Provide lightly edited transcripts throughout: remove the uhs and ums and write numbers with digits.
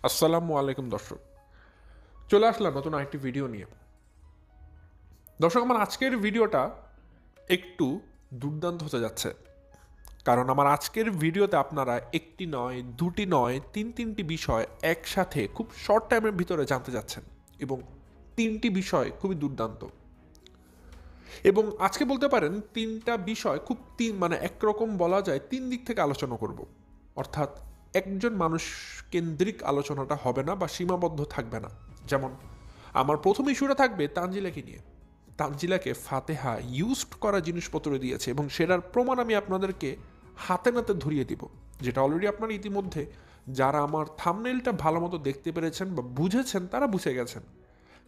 আসসালামু আলাইকুম দর্শক, চলে আসলাম নতুন আরেকটি ভিডিও নিয়ে। দর্শক, আমার আজকের ভিডিওটা একটু দুর্দান্ত হতে যাচ্ছে, কারণ আমার আজকের ভিডিওতে আপনারা একটি নয়, দুটি নয়, তিনটি বিষয় একসাথে খুব শর্ট টাইমের ভিতরে জানতে যাচ্ছেন, এবং তিনটি বিষয় খুবই দুর্দান্ত। এবং আজকে বলতে পারেন তিনটা বিষয় খুব একরকম বলা যায় তিন দিক থেকে আলোচনা করব। অর্থাৎ একজন মানুষ কেন্দ্রিক আলোচনাটা হবে না বা সীমাবদ্ধ থাকবে না। যেমন আমার প্রথম ইস্যুটা থাকবে তানজিলাকে নিয়ে। তানজিলাকে ফাতেহা ইউজড করা জিনিসপত্র দিয়েছে এবং সেটার প্রমাণ আমি আপনাদেরকে হাতে নাতে ধরিয়ে দিব, যেটা অলরেডি আপনারা ইতিমধ্যে যারা আমার থাম্বনেইলটা ভালো মতো দেখতে পেরেছেন বা বুঝেছেন তারা বুঝে গেছেন।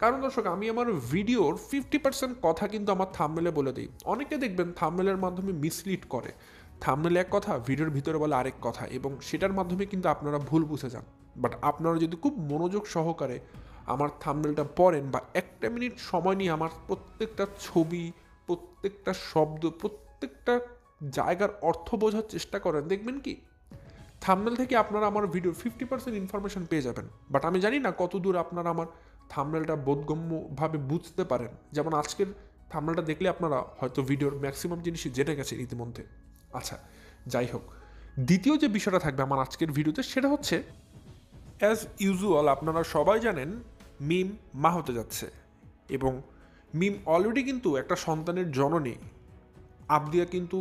কারণ দর্শক, আমি আমার ভিডিওর 50% কথা কিন্তু আমার থাম্বনেলে বলে দিই। অনেকে দেখবেন থাম্বনেলের মাধ্যমে মিসলিড করে, থাম্বনেলে এক কথা ভিডিওর ভিতরে বলে আরেক কথা, এবং সেটার মাধ্যমে কিন্তু আপনারা ভুল বুঝে যান। বাট আপনারা যদি খুব মনোযোগ সহকারে আমার থাম্বনেলটা পড়েন বা একটা মিনিট সময় নিয়ে আমার প্রত্যেকটা ছবি, প্রত্যেকটা শব্দ, প্রত্যেকটা জায়গার অর্থ বোঝার চেষ্টা করেন, দেখবেন কি থাম্বনেল থেকে আপনারা আমার ভিডিওর 50% ইনফরমেশন পেয়ে যাবেন। বাট আমি জানি না কত দূর আপনারা আমার থাম্বনেলটা বোধগম্যভাবে বুঝতে পারেন। যেমন আজকের থাম্বনেলটা দেখলে আপনারা হয়তো ভিডিওর ম্যাক্সিমাম জিনিসই জেনে গেছেন ইতিমধ্যে। আচ্ছা, যাই হোক, দ্বিতীয় যে বিষয়টা থাকবে আমার আজকের ভিডিওতে সেটা হচ্ছে, অ্যাজ ইউজুয়াল আপনারা সবাই জানেন মিম মা হতে যাচ্ছে, এবং মিম অলরেডি কিন্তু একটা সন্তানের জননী। আবদিয়া কিন্তু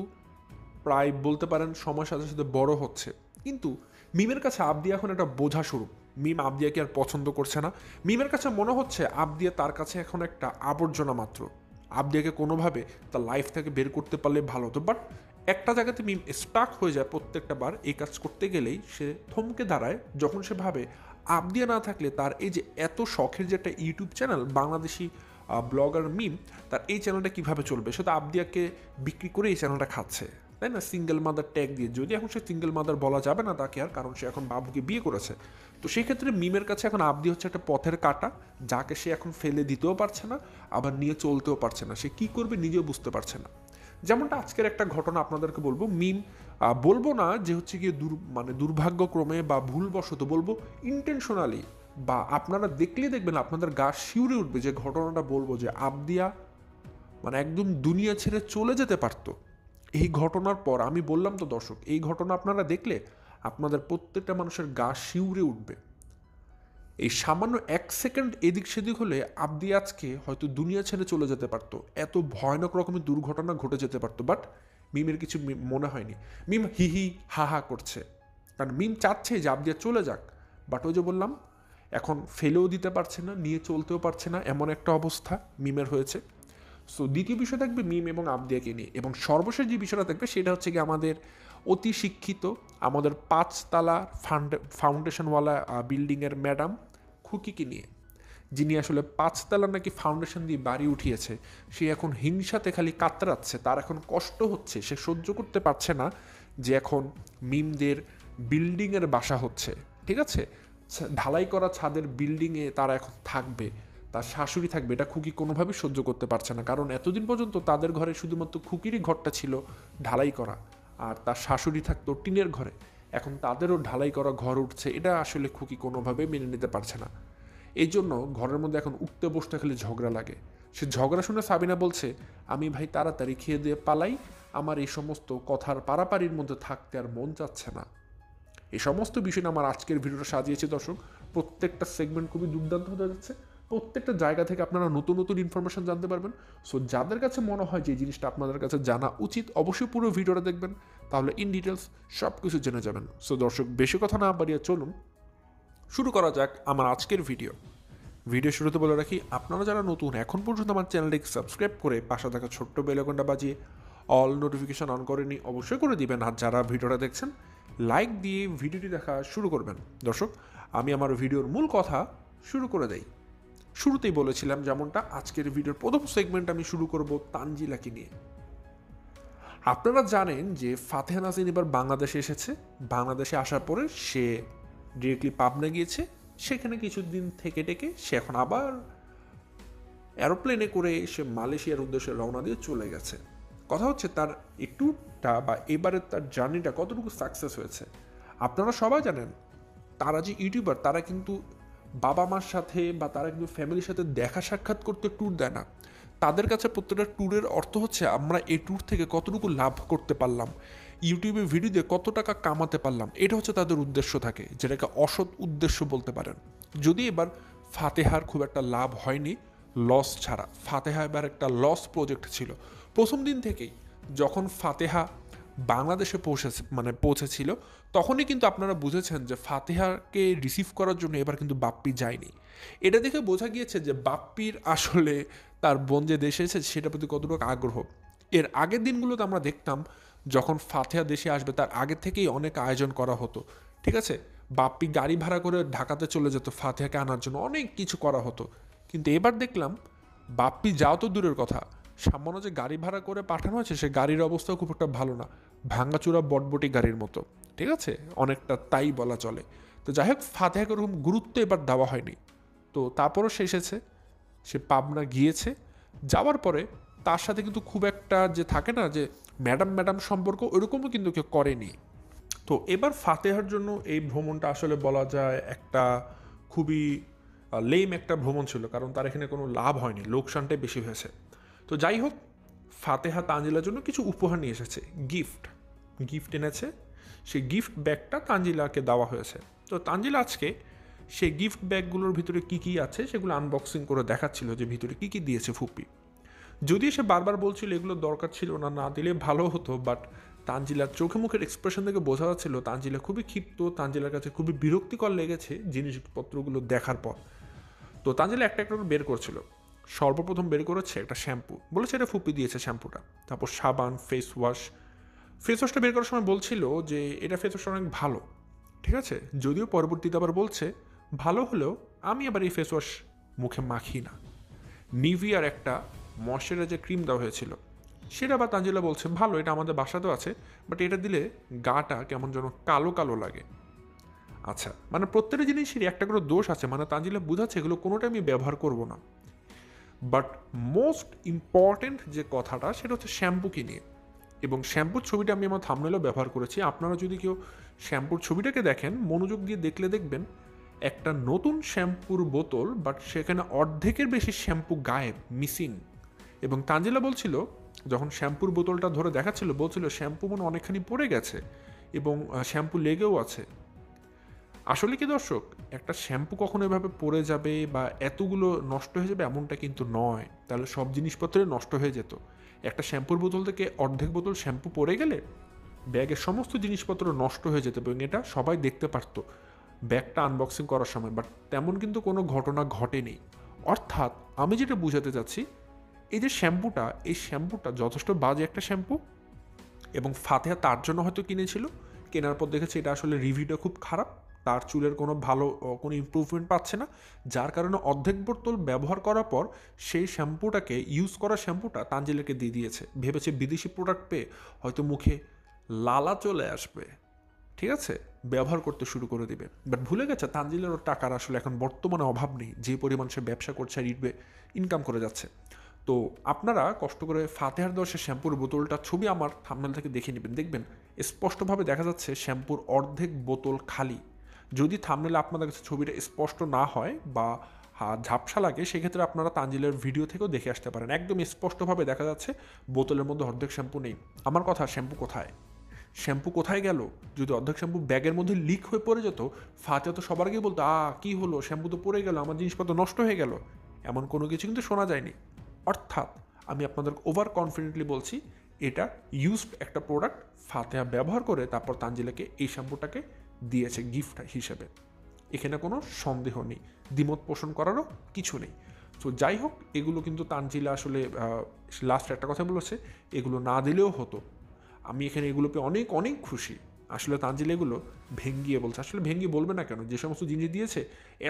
প্রায় বলতে পারেন সময়ের সাথে সাথে বড় হচ্ছে, কিন্তু মিমের কাছে আবদিয়া এখন একটা বোঝা স্বরূপ। মিম আবদিয়াকে আর পছন্দ করছে না। মিমের কাছে মনে হচ্ছে আবদিয়া তার কাছে এখন একটা আবর্জনা মাত্র। আবদিয়াকে কোনোভাবে তার লাইফ থেকে বের করতে পারলে ভালো হতো। বাট একটা জায়গাতে মিম স্টাক হয়ে যায় প্রত্যেকটা বার। এই কাজ করতে গেলেই সে থমকে দাঁড়ায় যখন সে ভাবে আবদিয়া না থাকলে তার এই যে এত শখের যে একটা ইউটিউব চ্যানেল বাংলাদেশি ব্লগার মিম, তার এই চ্যানেলটা কীভাবে চলবে। সে তো আবদিয়াকে বিক্রি করে এই চ্যানেলটা খাচ্ছে, তাই না, সিঙ্গেল মাদার ট্যাগ দিয়ে। যদি এখন সে সিঙ্গেল মাদার বলা যাবে না তাকে আর, কারণ সে এখন বাবুকে বিয়ে করেছে। তো সেই ক্ষেত্রে মিমের কাছে এখন আবদি হচ্ছে একটা পথের কাঁটা, যাকে সে এখন ফেলে দিতেও পারছে না, আবার নিয়ে চলতেও পারছে না। সে কী করবে নিজেও বুঝতে পারছে না। যেমনটা আজকের একটা ঘটনা আপনাদেরকে বলবো। মিম বলবো না যে হচ্ছে গিয়ে দুর্ভাগ্যক্রমে বা ভুলবশত, বলবো ইন্টেনশনালি, বা আপনারা দেখলেই দেখবেন আপনাদের গা শিউরে উঠবে যে ঘটনাটা বলবো, যে আবদিয়া একদম দুনিয়া ছেড়ে চলে যেতে পারতো। এই ঘটনার পর আমি বললাম তো দর্শক, এই ঘটনা আপনারা দেখলে আপনাদের প্রত্যেকটা মানুষের গা শিউরে উঠবে। এই সামান্য 1 সেকেন্ড এদিক সেদিক হলে আবদি আজকে হয়তো দুনিয়া ছেড়ে চলে যেতে পারতো, এত ভয়ানক রকমের দুর্ঘটনা ঘটে যেতে পারতো। বাট মিমের কিছু মনে হয়নি। মিম হি হি হা হা করছে, কারণ মিম চাচ্ছে যে আবদিয়া চলে যাক। বাট ওই যে বললাম, এখন ফেলেও দিতে পারছে না, নিয়ে চলতেও পারছে না, এমন একটা অবস্থা মিমের হয়েছে। সো দ্বিতীয় বিষয় থাকবে মিম এবং আবদিয়াকে নিয়ে। এবং সর্বশেষ যে বিষয়টা থাকবে সেটা হচ্ছে কি আমাদের অতি শিক্ষিত, আমাদের 5 তলা ফাউন্ডেশনওয়ালা বিল্ডিংয়ের ম্যাডাম খুকিকে নিয়ে, যিনি আসলে 5 তলা নাকি ফাউন্ডেশন দিয়ে বাড়ি উঠিয়েছে। সে এখন হিংসাতে খালি কাতরাচ্ছে, তার এখন কষ্ট হচ্ছে, সে সহ্য করতে পারছে না যে এখন মিমদের বিল্ডিংয়ের বাসা হচ্ছে, ঠিক আছে, ঢালাই করা ছাদের বিল্ডিংয়ে তারা এখন থাকবে, তার শাশুড়ি থাকবে। এটা খুকি কোনোভাবেই সহ্য করতে পারছে না, কারণ এতদিন পর্যন্ত তাদের ঘরে শুধুমাত্র খুকিরই ঘরটা ছিল ঢালাই করা, আর তার শাশুড়ি থাকতো টিনের ঘরে। এখন তাদেরও ঢালাই করা ঘর উঠছে, এটা আসলে খুকি কোনোভাবে মেনে নিতে পারছে না। এই জন্য ঘরের মধ্যে এখন উঠতে বসতে খালি ঝগড়া লাগে। সে ঝগড়া শুনে সাবিনা বলছে, আমি ভাই তাড়াতাড়ি খেয়ে দিয়ে পালাই, আমার এই সমস্ত কথার পারাপারির মধ্যে থাকতে আর মন চাচ্ছে না। এই সমস্ত বিষয় নিয়ে আমার আজকের ভিডিওটা সাজিয়েছি দর্শক। প্রত্যেকটা সেগমেন্ট খুবই দুর্দান্ত হতে যাচ্ছে, প্রত্যেকটা জায়গা থেকে আপনারা নতুন নতুন ইনফরমেশন জানতে পারবেন। সো যাদের কাছে মনে হয় যে এই জিনিসটা আপনাদের কাছে জানা উচিত, অবশ্যই পুরো ভিডিওটা দেখবেন, তাহলে ইন ডিটেলস সব কিছু জেনে যাবেন। সো দর্শক, বেশি কথা না বাড়িয়ে চলুন শুরু করা যাক আমার আজকের ভিডিও। শুরুতে বলে রাখি, আপনারা যারা নতুন এখন পর্যন্ত আমার চ্যানেলটিকে সাবস্ক্রাইব করে পাশে থাকা ছোট্ট বেল আইকনটা বাজিয়ে অল নোটিফিকেশন অন করেনি অবশ্যই করে দিবেন। আর যারা ভিডিওটা দেখছেন লাইক দিয়ে ভিডিওটি দেখা শুরু করবেন। দর্শক, আমি আমার ভিডিওর মূল কথা শুরু করে দেই। শুরুতেই বলেছিলাম যেমনটা, আজকের ভিডিওর প্রথম সেগমেন্ট আমি শুরু করব তানজিলাকে নিয়ে। আপনারা জানেন যে ফাতেহা নাজিন এবার বাংলাদেশে এসেছে। বাংলাদেশে আসার পরে সে ডিরেক্টলি পাবনা গিয়েছে, সেখানে কিছুদিন থেকে টেকে সে এখন আবার এরোপ্লেনে করে সে মালয়েশিয়ার উদ্দেশ্যে রওনা দিয়ে চলে গেছে। কথা হচ্ছে তার এই ট্যুরটা বা এবারের তার জার্নিটা কতটুকু সাকসেস হয়েছে। আপনারা সবাই জানেন তারা যে ইউটিউবার তারা কিন্তু বাবা মার সাথে বা তারা কিন্তু ফ্যামিলির সাথে দেখা সাক্ষাৎ করতে ট্যুর দেয় না। তাদের কাছে প্রত্যেকটা ট্যুরের অর্থ হচ্ছে আমরা এই ট্যুর থেকে কতটুকু লাভ করতে পারলাম, ইউটিউবে ভিডিও দিয়ে কত টাকা কামাতে পারলাম, এটা হচ্ছে তাদের উদ্দেশ্য থাকে, যেটাকে অসৎ উদ্দেশ্য বলতে পারেন। যদি এবার ফাতেহার খুব একটা লাভ হয়নি, লস ছাড়া ফাতেহা এবার একটা লস প্রজেক্ট ছিল প্রথম দিন থেকেই। যখন ফাতেহা বাংলাদেশে পৌঁছেছিল তখনই কিন্তু আপনারা বুঝেছেন যে ফাতেহাকে রিসিভ করার জন্য এবার কিন্তু বাপ্পি যায়নি। এটা দেখে বোঝা গিয়েছে যে বাপ্পির আসলে তার বোন যে দেশে এসেছে সেটার প্রতি কতটুকু আগ্রহ। এর আগের দিনগুলোতে আমরা দেখতাম যখন ফাতেহা দেশে আসবে তার আগে থেকেই অনেক আয়োজন করা হতো, ঠিক আছে। বাপ্পি গাড়ি ভাড়া করে ঢাকাতে চলে যেত ফাতেহাকে আনার জন্য, অনেক কিছু করা হতো। কিন্তু এবার দেখলাম বাপ্পি যাও তো দূরের কথা, সামান্য যে গাড়ি ভাড়া করে পাঠানো হয়েছে সে গাড়ির অবস্থাও খুব একটা ভালো না, ভাঙাচুরা বটবটি গাড়ির মতো, ঠিক আছে, অনেকটা তাই বলা চলে। তো যাই হোক ফাতেহাকে ওরকম গুরুত্ব এবার দেওয়া হয়নি। তো তারপরও সে এসেছে, সে পাবনা গিয়েছে, যাওয়ার পরে তার সাথে কিন্তু খুব একটা যে থাকে না যে ম্যাডাম ম্যাডাম সম্পর্ক, ওইরকমও কিন্তু কেউ করেনি। তো এবার ফাতেহার জন্য এই ভ্রমণটা আসলে বলা যায় একটা খুবই লেম একটা ভ্রমণ ছিল, কারণ তার এখানে কোনো লাভ হয়নি, লোকসানটাই বেশি হয়েছে। তো যাই হোক, ফাতেহা তানজিলার জন্য কিছু উপহার নিয়ে এসেছে, গিফট এনেছে। সেই গিফট ব্যাগটা তানজিলাকে দেওয়া হয়েছে। তো তানজিলা আজকে সেই গিফট ব্যাগগুলোর ভিতরে কী কী আছে সেগুলো আনবক্সিং করে দেখাচ্ছিল যে ভিতরে কী কী দিয়েছে ফুপি। যদিও সে বারবার বলছিল এগুলো দরকার ছিল না, না দিলে ভালো হতো, বাট তানজিলার চোখে মুখের এক্সপ্রেশন থেকে বোঝা যাচ্ছিল তানজিলা খুবই ক্ষিপ্ত, তানজিলার কাছে খুবই বিরক্তিকর লেগেছে জিনিসপত্রগুলো দেখার পর। তো তানজিলা একটা একটা করে বের করছিল। সর্বপ্রথম বের করেছে একটা শ্যাম্পু, বলেছে এটা ফুপি দিয়েছে শ্যাম্পুটা। তারপর সাবান, ফেস ওয়াশটা বের করার সময় বলছিল যে এটা ফেস ওয়াশটা অনেক ভালো, ঠিক আছে। যদিও পরবর্তীতে আবার বলছে ভালো হলেও আমি আবার এই ফেস ওয়াশ মুখে মাখি না। নিভিয়ার একটা ময়শ্চারাইজার ক্রিম দেওয়া হয়েছিল, সেটা আবার তানজিলা বলছে ভালো, এটা আমাদের বাসাতেও আছে, বাট এটা দিলে গাটা কেমন যেন কালো কালো লাগে। আচ্ছা, মানে প্রত্যেকটা জিনিসেরই একটা করে দোষ আছে, মানে তানজিলা বুঝাচ্ছে এগুলো কোনোটা আমি ব্যবহার করব না। বাট মোস্ট ইম্পর্টেন্ট যে কথাটা সেটা হচ্ছে শ্যাম্পুকে নিয়ে, এবং শ্যাম্পুর ছবিটা আমি আমার থাম্বনেইলেও ব্যবহার করেছি। আপনারা যদি কেউ শ্যাম্পুর ছবিটাকে দেখেন, মনোযোগ দিয়ে দেখলে দেখবেন একটা নতুন শ্যাম্পুর বোতল, বাট সেখানে অর্ধেকের বেশি শ্যাম্পু গায়েব, মিসিং। এবং তানজিলা বলছিল যখন শ্যাম্পুর বোতলটা ধরে দেখাচ্ছিল, বলছিল শ্যাম্পু মনে অনেকখানি পড়ে গেছে এবং শ্যাম্পু লেগেও আছে। আসলে কি দর্শক, একটা শ্যাম্পু কখনো এভাবে পড়ে যাবে বা এতগুলো নষ্ট হয়ে যাবে এমনটা কিন্তু নয়, তাহলে সব জিনিসপত্রে নষ্ট হয়ে যেত। একটা শ্যাম্পুর বোতল থেকে অর্ধেক বোতল শ্যাম্পু পড়ে গেলে ব্যাগের সমস্ত জিনিসপত্র নষ্ট হয়ে যেত, এবং এটা সবাই দেখতে পারতো ব্যাগটা আনবক্সিং করার সময়। বাট তেমন কিন্তু কোনো ঘটনা ঘটেনি। অর্থাৎ আমি যেটা বুঝাতে চাচ্ছি, এই যে শ্যাম্পুটা, এই শ্যাম্পুটা যথেষ্ট বাজে একটা শ্যাম্পু, এবং ফাতেহা তার জন্য হয়তো কিনেছিল, কেনার পর দেখেছে এটা আসলে রিভিউটা খুব খারাপ, তার চুলের কোনো ইমপ্রুভমেন্ট পাচ্ছে না, যার কারণে অর্ধেক বোতল ব্যবহার করার পর সেই শ্যাম্পুটাকে, ইউজ করা শ্যাম্পুটা তানজিলাকে দিয়ে দিয়েছে। ভেবেছে বিদেশি প্রোডাক্ট পেয়ে হয়তো মুখে লালা চলে আসবে, ঠিক আছে, ব্যবহার করতে শুরু করে দিবে। বাট ভুলে গেছে তানজিলারও টাকার আসলে এখন বর্তমানে অভাব নেই, যে পরিমাণ সে ব্যবসা করছে আর ইনকাম করে যাচ্ছে। তো আপনারা কষ্ট করে ফাতেহার দশের শ্যাম্পুর বোতলটা ছবি আমার থাম্বনেল থেকে দেখে নেবেন, দেখবেন স্পষ্টভাবে দেখা যাচ্ছে শ্যাম্পুর অর্ধেক বোতল খালি। যদি থাম্বনেলে আপনাদের কাছে ছবিটা স্পষ্ট না হয় বা ঝাপসা লাগে, সেক্ষেত্রে আপনারা তানজিলের ভিডিও থেকেও দেখে আসতে পারেন, একদম স্পষ্টভাবে দেখা যাচ্ছে বোতলের মধ্যে অর্ধেক শ্যাম্পু নেই। আমার কথা, শ্যাম্পু কোথায় গেল? যদি অর্ধেক শ্যাম্পু ব্যাগের মধ্যে লিক হয়ে পড়ে যেত, ফাতেহা তো সবার আগেই বলতো কি হলো, শ্যাম্পু তো পড়ে গেল, আমার জিনিসপত্র নষ্ট হয়ে গেল। এমন কোনো কিছু কিন্তু শোনা যায়নি। অর্থাৎ আমি আপনাদের ওভার কনফিডেন্টলি বলছি এটা ইউজড একটা প্রোডাক্ট, ফাতেহা ব্যবহার করে তারপর তানজিলাকে এই শ্যাম্পুটাকে দিয়েছে গিফট হিসেবে। এখানে কোনো সন্দেহ নেই, দ্বিমত পোষণ করারও কিছু নেই। তো যাই হোক, এগুলো কিন্তু তানজিলা আসলে লাস্ট একটা কথা বলেছে, এগুলো না দিলেও হতো। আমি এখানে এগুলো পেয়ে অনেক অনেক খুশি। আসলে তানজিলা এগুলো ভেঙ্গিয়ে বলছে, আসলে ভেঙ্গিয়ে বলবে না কেন, যে সমস্ত জিনিস দিয়েছে,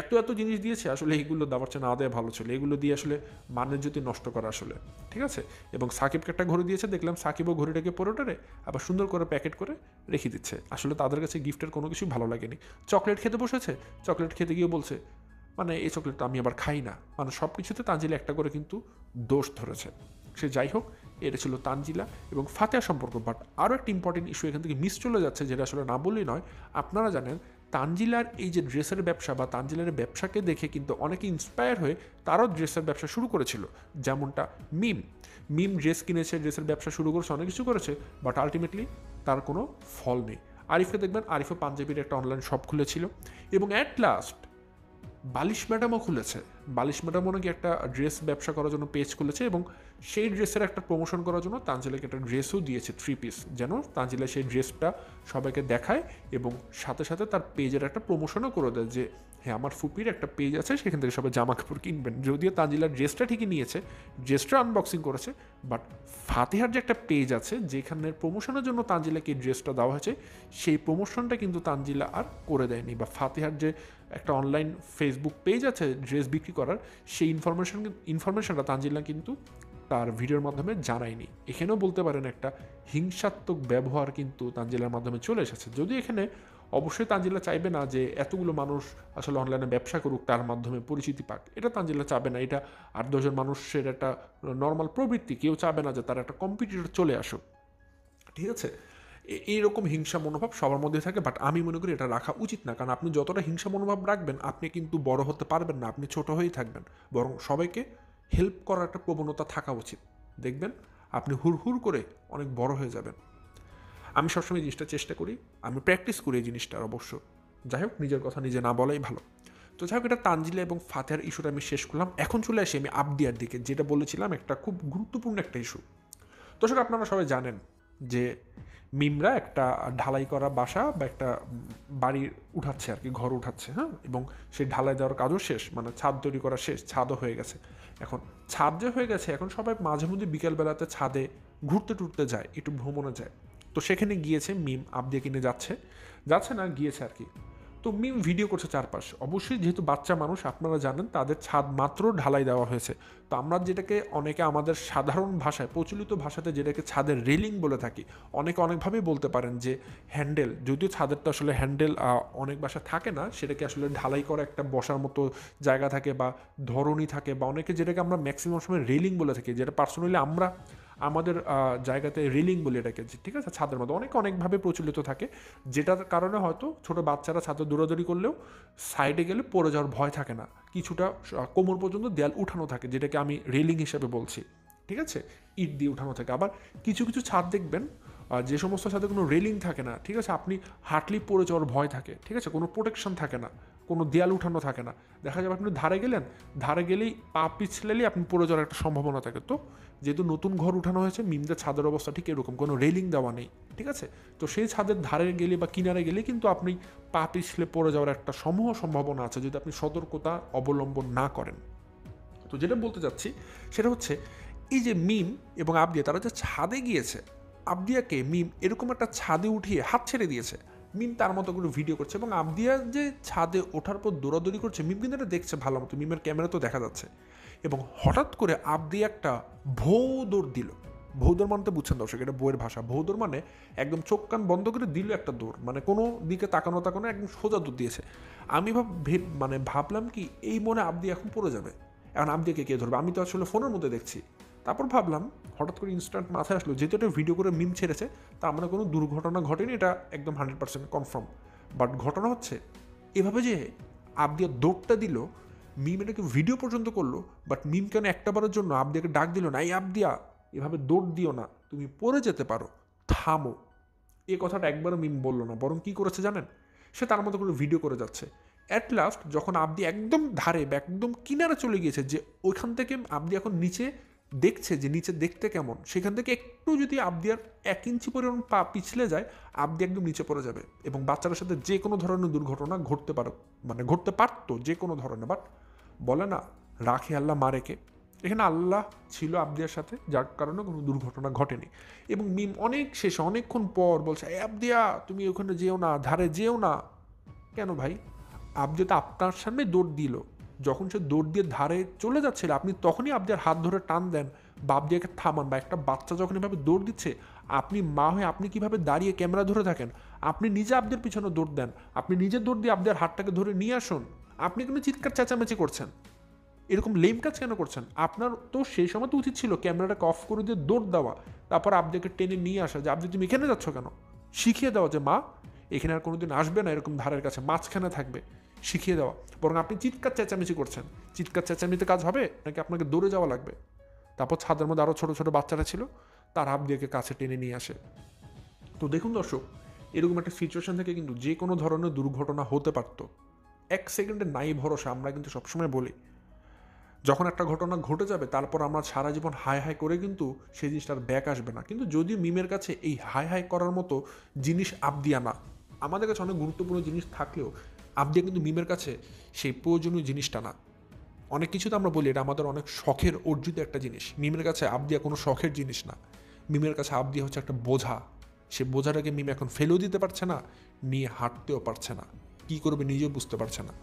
এত জিনিস দিয়েছে, আসলে এইগুলো দেওয়ার চেয়ে না দেওয়া ভালো ছিল। এগুলো দিয়ে আসলে মানের জ্যোতি নষ্ট করা আসলে, ঠিক আছে। এবং সাকিবকে একটা ঘড়ি দিয়েছে, দেখলাম সাকিবও ঘড়িটাকে পরোটারে আবার সুন্দর করে প্যাকেট করে রেখে দিচ্ছে। আসলে তাদের কাছে গিফটের কোনো কিছুই ভালো লাগেনি। চকলেট খেতে বসেছে, চকলেট খেতে গিয়ে বলছে মানে এই চকলেটটা আমি আবার খাই না, মানে সব কিছুতে তানজিলা একটা করে কিন্তু দোষ ধরেছে। সে যাই হোক, এটা ছিল তানজিলা এবং ফাতেহা সম্পর্ক। বাট আরও একটা ইম্পর্টেন্ট ইস্যু এখান থেকে মিস চলে যাচ্ছে, যেটা আসলে না বললেই নয়। আপনারা জানেন তানজিলার এই যে ড্রেসের ব্যবসা বা তানজিলার ব্যবসাকে দেখে কিন্তু অনেকে ইন্সপায়ার হয়ে তারাও ড্রেসের ব্যবসা শুরু করেছিল, যেমনটা মিম ড্রেস কিনেছে, ড্রেসের ব্যবসা শুরু করেছে, অনেক কিছু করেছে, বাট আলটিমেটলি তার কোনো ফল নেই। আরিফকে দেখবেন, আরিফও পাঞ্জাবির একটা অনলাইন শপ খুলেছিল এবং অ্যাট লাস্ট বালিশ ম্যাডামও খুলেছে। বালিশ ম্যাডামও নাকি একটা ড্রেস ব্যবসা করার জন্য পেজ খুলেছে এবং সেই ড্রেসের একটা প্রমোশন করার জন্য তানজিলাকে একটা ড্রেসও দিয়েছে 3 পিস, যেন তানজিলা সেই ড্রেসটা সবাইকে দেখায় এবং সাথে সাথে তার পেজের একটা প্রমোশনও করে দেয় যে হ্যাঁ আমার ফুপির একটা পেজ আছে, সেখান থেকে সবাই জামা কাপড় কিনবেন। যদিও তানজিলার ড্রেসটা ঠিকই নিয়েছে, ড্রেসটা আনবক্সিং করেছে, বাট ফাতিহার যে একটা পেজ আছে যেখানে প্রমোশনের জন্য তানজিলাকে এই ড্রেসটা দেওয়া হয়েছে, সেই প্রমোশনটা কিন্তু তানজিলা আর করে দেয়নি। বা ফাতিহার যে একটা অনলাইন ফেসবুক পেজ আছে ড্রেস বিক্রি করার, সেই ইনফরমেশনটা তানজিলা কিন্তু তার ভিডিওর মাধ্যমে জানায়নি। এখানেও বলতে পারেন একটা হিংসাত্মক ব্যবহার কিন্তু তানজিলার মাধ্যমে চলে এসেছে। যদি এখানে অবশ্যই তানজিলা চাইবে না যে এতগুলো মানুষ আসলে অনলাইনে ব্যবসা করুক, তার মাধ্যমে পরিচিতি পাক, এটা তানজিলা চাবে না। এটা 8-10 মানুষের একটা নর্মাল প্রবৃত্তি, কেউ চাবে না যে তার একটা কম্পিটিটর চলে আসুক, ঠিক আছে? এইরকম হিংসা মনোভাব সবার মধ্যে থাকে, বাট আমি মনে করি এটা রাখা উচিত না। কারণ আপনি যতটা হিংসা মনোভাব রাখবেন আপনি কিন্তু বড় হতে পারবেন না, আপনি ছোট হয়েই থাকবেন। বরং সবাইকে হেল্প করার একটা প্রবণতা থাকা উচিত, দেখবেন আপনি হুড় করে অনেক বড় হয়ে যাবেন। আমি সবসময় জিনিসটা চেষ্টা করি, আমি প্র্যাকটিস করি এই জিনিসটার অবশ্য। যাই হোক, নিজের কথা নিজে না বলাই ভালো। তো যাই হোক, এটা তানজিলা এবং ফাতিহার ইস্যুটা আমি শেষ করলাম। এখন চলে আসি আমি আবদিয়ার দিকে, যেটা বলেছিলাম একটা খুব গুরুত্বপূর্ণ একটা ইস্যু। দর্শক, আপনারা সবাই জানেন যে মিমরা একটা ঢালাই করা বাসা বা একটা বাড়ি উঠাচ্ছে আর কি, ঘর উঠাচ্ছে, হ্যাঁ, এবং সেই ঢালাই দেওয়ার কাজও শেষ, মানে ছাদ তৈরি করা শেষ, ছাদও হয়ে গেছে। এখন ছাদ যে হয়ে গেছে, এখন সবাই মাঝে মধ্যে বিকেলবেলাতে ছাদে ঘুরতে টুরতে যায়, একটু ভ্রমণে যায়। তো সেখানে গিয়েছে মিম, আবদিয়া কিনে যাচ্ছে না, গিয়েছে আর কি। তো মিম ভিডিও করছে চারপাশ। অবশ্যই যেহেতু বাচ্চা মানুষ, আপনারা জানেন তাদের ছাদ মাত্র ঢালাই দেওয়া হয়েছে। তো আমরা যেটাকে অনেকে আমাদের সাধারণ ভাষায়, প্রচলিত ভাষাতে যেটাকে ছাদের রেলিং বলে থাকি, অনেকে অনেকভাবেই বলতে পারেন যে হ্যান্ডেল, যদিও ছাদের তো আসলে হ্যান্ডেল অনেক বাসা থাকে না, সেটাকে আসলে ঢালাই করা একটা বসার মতো জায়গা থাকে বা ধরনী থাকে, বা অনেকে যেটাকে আমরা ম্যাক্সিমাম সময় রেলিং বলে থাকি, যেটা পার্সোনালি আমরা আমাদের জায়গাতে রেলিং বলে এটাকে, ঠিক আছে? ছাদের মধ্যে অনেকভাবে প্রচলিত থাকে, যেটার কারণে হয়তো ছোট বাচ্চারা ছাদে দৌড়াদৌড়ি করলেও সাইডে গেলে পড়ে যাওয়ার ভয় থাকে না, কিছুটা কোমর পর্যন্ত দেয়াল উঠানো থাকে, যেটাকে আমি রেলিং হিসেবে বলছি, ঠিক আছে? ইট দিয়ে উঠানো থাকে। আবার কিছু কিছু ছাদ দেখবেন যে সমস্ত ছাদে কোনো রেলিং থাকে না, ঠিক আছে, আপনি হাঁটলেই পড়ে যাওয়ার ভয় থাকে, ঠিক আছে, কোনো প্রোটেকশন থাকে না, কোনো দেয়াল উঠানো থাকে না, দেখা যাবে আপনি ধারে গেলেই পা পিছলেই আপনি পড়ে যাওয়ার একটা সম্ভাবনা থাকে। তো যেহেতু নতুন ঘর উঠানো হয়েছে, মিমদের ছাদের অবস্থা ঠিক এরকম, কোনো রেলিং দেওয়া নেই, ঠিক আছে? তো সেই ছাদের ধারে গেলে বা কিনারে গেলে কিন্তু আপনি পা পিছলে পড়ে যাওয়ার একটা সম্ভাবনা আছে, যদি আপনি সতর্কতা অবলম্বন না করেন। তো যেটা বলতে চাচ্ছি সেটা হচ্ছে, এই যে মিম এবং আবদিয়া তারা যে ছাদে গিয়েছে, আবদিয়াকে মিম এরকম একটা ছাদে উঠিয়ে হাত ছেড়ে দিয়েছে, মিম তার মতো করে ভিডিও করছে, এবং আবদিয়া যে ছাদে ওঠার পর দৌড়াদৌড়ি করছে, মিম কিন্তু এটা দেখছে ভালো মতো, মিমের ক্যামেরা তো দেখা যাচ্ছে। এবং হঠাৎ করে আবদিয়া একটা দৌড় দিল। দৌড় মানে তো বুঝছেন দর্শক, এটা বইয়ের ভাষা। দৌড় মানে একদম চোখ কান বন্ধ করে দিল একটা দৌড়, মানে কোনো দিকে তাকানো একদম সোজা দৌড় দিয়েছে। আমি ভাবলাম কি, এই মনে আবদিয়া এখন পড়ে যাবে, এখন আবদিয়াকে কে ধরবে? আমি তো আসলে ফোনের মধ্যে দেখছি। তারপর ভাবলাম, হঠাৎ করে ইনস্ট্যান্ট মাথায় আসলো, যেহেতু এটা ভিডিও করে মিম ছেড়েছে, তার মানে কোনো দুর্ঘটনা ঘটেনি, এটা একদম 100% কনফার্ম। বাট ঘটনা হচ্ছে এভাবে যে আবদিয়া দৌড়টা দিল, মিম এটাকে ভিডিও পর্যন্ত করলো, বাট মিম কেন একটাবারের জন্য আবদিয়াকে ডাক দিল না, এই আবদিয়া এভাবে দৌড় দিও না, তুমি পড়ে যেতে পারো, থামো। এই কথাটা একবারও মিম বললো না, বরং কী করেছে জানেন? সে তার মতো করে ভিডিও করে যাচ্ছে। অ্যাট লাস্ট যখন আবদি একদম ধারে বা একদম কিনারে চলে গিয়েছে, যে ওইখান থেকে আবদি এখন নিচে দেখছে যে নিচে দেখতে কেমন, সেখান থেকে একটু যদি আবদিয়ার 1 ইঞ্চি পরিমাণ পা পিছলে যায়, আবদি একদম নিচে পড়ে যাবে এবং বাচ্চাদের সাথে যে কোনো ধরনের দুর্ঘটনা ঘটতে পারতো, যে কোনো ধরনের। বাট বলে না, রাখে আল্লাহ মারেকে, এখানে আল্লাহ ছিল আবদিয়ার সাথে, যার কারণে কোনো দুর্ঘটনা ঘটেনি। এবং মিম অনেকক্ষণ পর বলছে, আবদিয়া তুমি ওখানে যেও না, ধারে যেও না। কেন ভাই? আবদিয়া তো আপনার সামনে দৌড় দিল, যখন সে দৌড় দিয়ে ধারে চলে যাচ্ছিল, আপনি তখনই আবদিয়ার হাত ধরে টান দেন বা আবদিয়াকে থামান। বা একটা বাচ্চা যখন এভাবে দৌড় দিচ্ছে, আপনি মা হয়ে আপনি কিভাবে দাঁড়িয়ে ক্যামেরা ধরে থাকেন? আপনি নিজে আবদিয়ার পিছনে দৌড় দেন, আপনি নিজে দৌড় দিয়ে আবদিয়ার হাতটাকে ধরে নিয়ে আসুন। আপনি কোনো চিৎকার চেঁচামেচি করছেন, এরকম লেম কাজ কেন করছেন? আপনার তো সেই সময় তো উচিত ছিল ক্যামেরাটাকে অফ করে দিয়ে দৌড় দেওয়া, তারপর আবদিয়াকে টেনে নিয়ে আসা, যে আবদি তুমি এখানে যাচ্ছ কেন, শিখিয়ে দেওয়া যে মা এখানে আর কোনোদিন আসবে না এরকম ধারের কাছে, মাঝখানে থাকবে, শিখিয়ে দেওয়া। বরং আপনি চিৎকার চেঁচামেচি করছেন, চিৎকার চেঁচামেচিতে কাজ হবে নাকি আপনাকে দৌড়ে যাওয়া লাগবে? তারপর ছাদের মধ্যে আরও ছোটো ছোটো বাচ্চারা ছিল, তার আবদিয়াকে কাছে টেনে নিয়ে আসে। তো দেখুন দর্শক, এরকম একটা সিচুয়েশন থেকে কিন্তু যে কোনো ধরনের দুর্ঘটনা হতে পারতো। 1 সেকেন্ডে নাই ভরসা, আমরা কিন্তু সবসময় বলি। যখন একটা ঘটনা ঘটে যাবে তারপর আমরা সারা জীবন হাই হাই করে কিন্তু সেই জিনিসটার ব্যাক আসবে না। কিন্তু যদিও মিমের কাছে এই হাই হাই করার মতো জিনিস আবদিয়া না, আমাদের কাছে অনেক গুরুত্বপূর্ণ জিনিস থাকলেও আবদিয়া কিন্তু মিমের কাছে সেই প্রয়োজনীয় জিনিসটা না। অনেক কিছু তো আমরা বলি এটা আমাদের অনেক শখের অর্জিত একটা জিনিস, মিমের কাছে আবদিয়া কোনো শখের জিনিস না। মিমের কাছে আবদিয়া হচ্ছে একটা বোঝা। সে বোঝাটাকে মিম এখন ফেলেও দিতে পারছে না, নিয়ে হাঁটতেও পারছে না, কী করবে নিজেও বুঝতে পারছে না।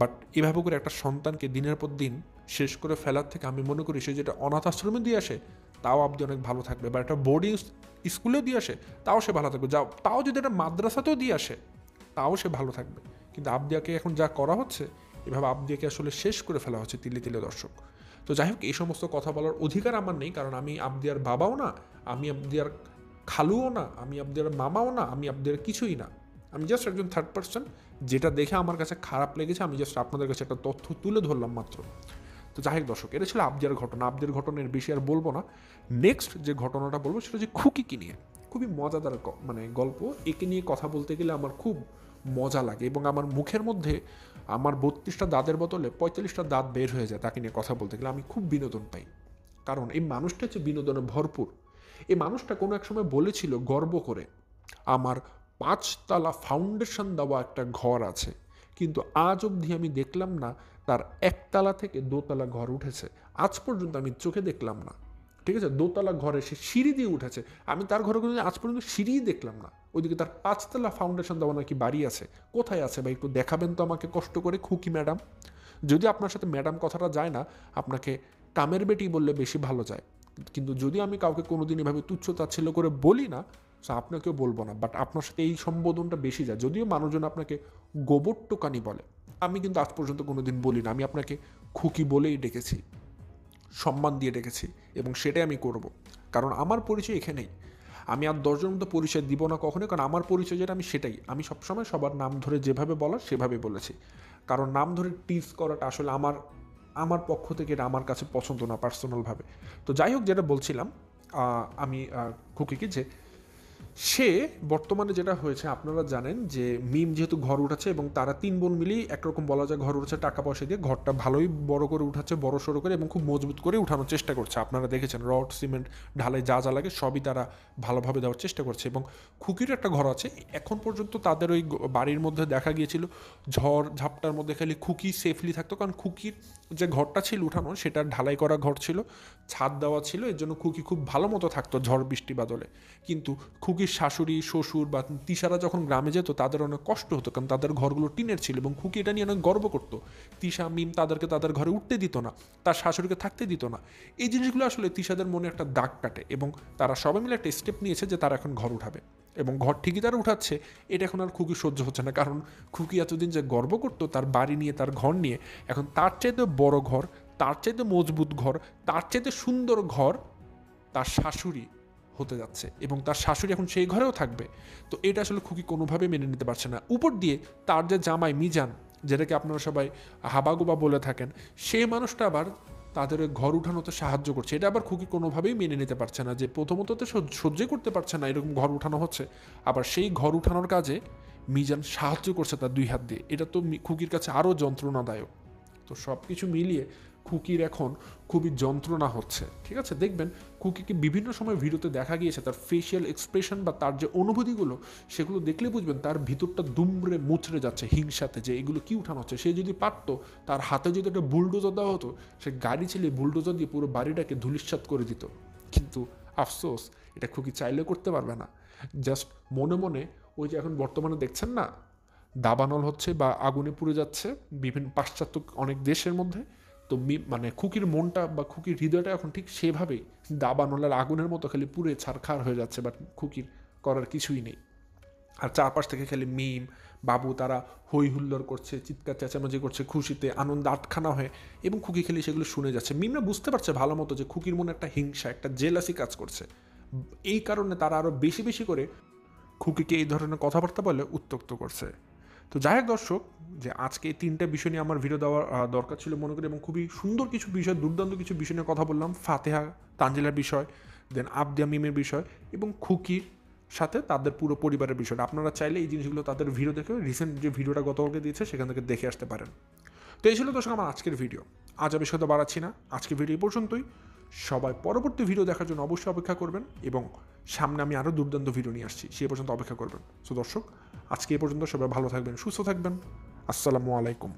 বাট এভাবে করে একটা সন্তানকে দিনের পর দিন শেষ করে ফেলার থেকে আমি মনে করি সে যেটা অনাথ আশ্রমে দিয়ে আসে তাও আবদি অনেক ভালো থাকবে, বা একটা বোর্ডিং স্কুলেও দিয়ে আসে তাও সে ভালো থাকবে, তাও যদি একটা মাদ্রাসাতেও দিয়ে আসে তাও সে ভালো থাকবে। কিন্তু আবদিয়াকে এখন যা করা হচ্ছে, এভাবে আবদিয়াকে আসলে শেষ করে ফেলা হচ্ছে তিলে তিলে দর্শক। তো যাই হোক, এই সমস্ত কথা বলার অধিকার আমার নেই, কারণ আমি আবদিয়ার বাবাও না, আমি আবদিয়ার খালুও না, আমি আবদিয়ার মামাও না, আমি আবদিয়ার কিছুই না। আমি জাস্ট একজন থার্ড পার্সন, যেটা দেখে আমার কাছে খারাপ লেগেছে আমি জাস্ট আপনাদের কাছে একটা তথ্য তুলে ধরলাম মাত্র। তো যাই হোক দর্শক, এটা ছিল আবদিয়ার ঘটনা। আবদিয়ার ঘটনার বেশি আর বলবো না। নেক্সট যে ঘটনাটা বলবো সেটা হচ্ছে খুকিকে নিয়ে। খুবই মজাদার গল্প। একে নিয়ে কথা বলতে গেলে আমার খুব মজা লাগে এবং আমার মুখের মধ্যে আমার 32টা দাঁতের বদলে 45টা দাঁত বের হয়ে যায় তাকে নিয়ে কথা বলতে গেলে। আমি খুব বিনোদন পাই, কারণ এই মানুষটা হচ্ছে বিনোদনে ভরপুর। এই মানুষটা কোনো এক সময় বলেছিল গর্ব করে, আমার 5 তলা ফাউন্ডেশন দেওয়া একটা ঘর আছে, কিন্তু আজ অবধি আমি দেখলাম না তার 1 তলা থেকে 2 তলা ঘর উঠেছে। আজ পর্যন্ত আমি চোখে দেখলাম না, ঠিক আছে? 2 তলা ঘরে সে সিঁড়ি দিয়ে উঠেছে, আমি তার ঘরে কোনো আজ পর্যন্ত সিঁড়িই দেখলাম না। ওইদিকে তার 5 তলা ফাউন্ডেশন দেওয়া নাকি বাড়ি আছে। কোথায় আছে ভাই, একটু দেখাবেন তো আমাকে কষ্ট করে খুকি ম্যাডাম। যদি আপনার সাথে ম্যাডাম কথাটা যায় না, আপনাকে কামের বেটি বললে বেশি ভালো যায়। কিন্তু যদি আমি কাউকে কোনোদিন এভাবে তুচ্ছ তাচ্ছিল্য করে বলি না, সো আপনাকেও বলবো না, বাট আপনার সাথে এই সম্বোধনটা বেশি যায়। যদিও মানুষজন আপনাকে গোবর টোকানি বলে, আমি কিন্তু আজ পর্যন্ত কোনোদিন বলি না। আমি আপনাকে খুকি বলেই ডেকেছি, সম্মান দিয়ে ডেকেছি, এবং সেটাই আমি করব, কারণ আমার পরিচয় এখানেই। আমি আর 10জনের মতো পরিচয় দিব না কখনোই, কারণ আমার পরিচয় যেটা আমি সেটাই। আমি সবসময় সবার নাম ধরে যেভাবে বলার সেভাবে বলেছি, কারণ নাম ধরে টিজ করাটা আসলে আমার পক্ষ থেকে এটা আমার কাছে পছন্দ না পার্সোনালভাবে। তো যাই হোক, যেটা বলছিলাম আমি খুকিকে, যে সে বর্তমানে যেটা হয়েছে আপনারা জানেন যে মিম যেহেতু ঘর উঠাচ্ছে এবং তারা 3 বোন মিলেই একরকম বলা যায় ঘর উঠাচ্ছে টাকা পয়সা দিয়ে। ঘরটা ভালোই বড় করে উঠাচ্ছে, বড় সড়ো করে, এবং খুব মজবুত করে উঠানোর চেষ্টা করছে। আপনারা দেখেছেন রড সিমেন্ট ঢালাই যা যা লাগে সবই তারা ভালোভাবে দেওয়ার চেষ্টা করছে। এবং খুকির একটা ঘর আছে, এখন পর্যন্ত তাদের ওই বাড়ির মধ্যে দেখা গিয়েছিল ঝড় ঝাপটার মধ্যে খালি খুকি সেফলি থাকতো, কারণ খুকির যে ঘরটা ছিল উঠানো সেটা ঢালাই করা ঘর ছিল, ছাদ দেওয়া ছিল, এর জন্য খুকি খুব ভালো মতো থাকতো ঝড় বৃষ্টি বাদলে। কিন্তু খুকির শাশুড়ি শ্বশুর বা তিশারা যখন গ্রামে যেত তাদের অনেক কষ্ট হতো, কারণ তাদের ঘরগুলো টিনের ছিল, এবং খুকি এটা নিয়ে অনেক গর্ব করতো। তিশা মিম তাদেরকে তাদের ঘরে উঠতে দিত না, তার শাশুড়িকে থাকতে দিত না। এই জিনিসগুলো আসলে তিশাদের মনে একটা দাগ কাটে, এবং তারা সবাই মিলে একটা স্টেপ নিয়েছে যে তারা এখন ঘর উঠাবে, এবং ঘর ঠিকই তারা উঠাচ্ছে। এটা এখন আর খুকি সহ্য হচ্ছে না, কারণ খুকি এতদিন যে গর্ব করতো তার বাড়ি নিয়ে, তার ঘর নিয়ে, এখন তার চাইতে বড় ঘর, তার চাইতে মজবুত ঘর, তার চাইতে সুন্দর ঘর তার শাশুড়ি হতে যাচ্ছে, এবং তার শাশুড়ি এখন সেই ঘরেও থাকবে। তো এটা আসলে খুকি কোনোভাবেই মেনে নিতে পারছে না। উপর দিয়ে তার যে জামাই মিজান, যেটাকে আপনারা সবাই হাবাগোবা বলে থাকেন, সেই মানুষটা আবার তাদের ঘর উঠানোতে সাহায্য করছে। এটা আবার খুকি কোনোভাবেই মেনে নিতে পারছে না, যে প্রথমত তো সহ্যই করতে পারছে না এরকম ঘর উঠানো হচ্ছে, আবার সেই ঘর উঠানোর কাজে মিজান সাহায্য করছে তার 2 হাত দিয়ে। এটা তো খুকির কাছে আরও যন্ত্রণাদায়ক। তো সব কিছু মিলিয়ে খুকির এখন খুবই যন্ত্রণা হচ্ছে, ঠিক আছে? দেখবেন খুকিকে বিভিন্ন সময় ভিডিওতে দেখা গিয়েছে তার ফেশিয়াল এক্সপ্রেশন বা তার যে অনুভূতিগুলো, সেগুলো দেখলে বুঝবেন তার ভিতরটা দুমড়ে মুচড়ে যাচ্ছে হিংসাতে, যে এগুলো কি উঠানো হচ্ছে। সে যদি পারতো, তার হাতে যদি একটা বুলডোজার দেওয়া হতো, সে গাড়ি চালিয়ে বুলডোজার দিয়ে পুরো বাড়িটাকে ধূলিসাৎ করে দিত। কিন্তু আফসোস, এটা খুকি চাইলে করতে পারবে না। জাস্ট মনে মনে ওই যে এখন বর্তমানে দেখছেন না দাবানল হচ্ছে বা আগুনে পুড়ে যাচ্ছে বিভিন্ন পাশ্চাত্য অনেক দেশের মধ্যে, তো খুকির মনটা বা খুকির হৃদয়টা এখন ঠিক সেভাবেই দাবানলের আগুনের মতো খালি পুড়ে ছারখার হয়ে যাচ্ছে, বাট খুকির করার কিছুই নেই। আর চারপাশ থেকে খালি মিম বাবু তারা হই হুল্লোড় করছে, চিৎকার চেঁচামেচি করছে খুশিতে, আনন্দ আটখানা হয়ে, এবং খুকি খালি সেগুলো শুনে যাচ্ছে। মিমরা বুঝতে পারছে ভালো মতো যে খুকির মনে একটা হিংসা, একটা জেলাসি কাজ করছে। এই কারণে তারা আরও বেশি বেশি করে খুকিকে এই ধরনের কথাবার্তা বলে উত্ত্যক্ত করছে। তো যাই হোক দর্শক, যে আজকে এই 3টা বিষয় নিয়ে আমার ভিডিও দেওয়ার দরকার ছিল মনে করি, এবং খুবই সুন্দর কিছু বিষয়, দুর্দান্ত কিছু বিষয় নিয়ে কথা বললাম। ফাতেহা তানজিলার বিষয়, দেন আবদিয়া মিমের বিষয়, এবং খুকির সাথে তাদের পুরো পরিবারের বিষয়টা। আপনারা চাইলে এই জিনিসগুলো তাদের ভিডিও দেখে, রিসেন্ট যে ভিডিওটা গতকালকে দিয়েছে সেখান থেকে দেখে আসতে পারেন। তো এই ছিল দর্শক আমার আজকের ভিডিও। আজ আর বেশি কথা বাড়াচ্ছি না, আজকের ভিডিও এই পর্যন্তই। সবাই পরবর্তী ভিডিও দেখার জন্য অবশ্যই অপেক্ষা করবেন, এবং সামনে আমি আরও দুর্দান্ত ভিডিও নিয়ে আসছি, সে পর্যন্ত অপেক্ষা করবেন। সো দর্শক, আজকে এই পর্যন্ত। সবাই ভালো থাকবেন, সুস্থ থাকবেন। আসসালামু আলাইকুম।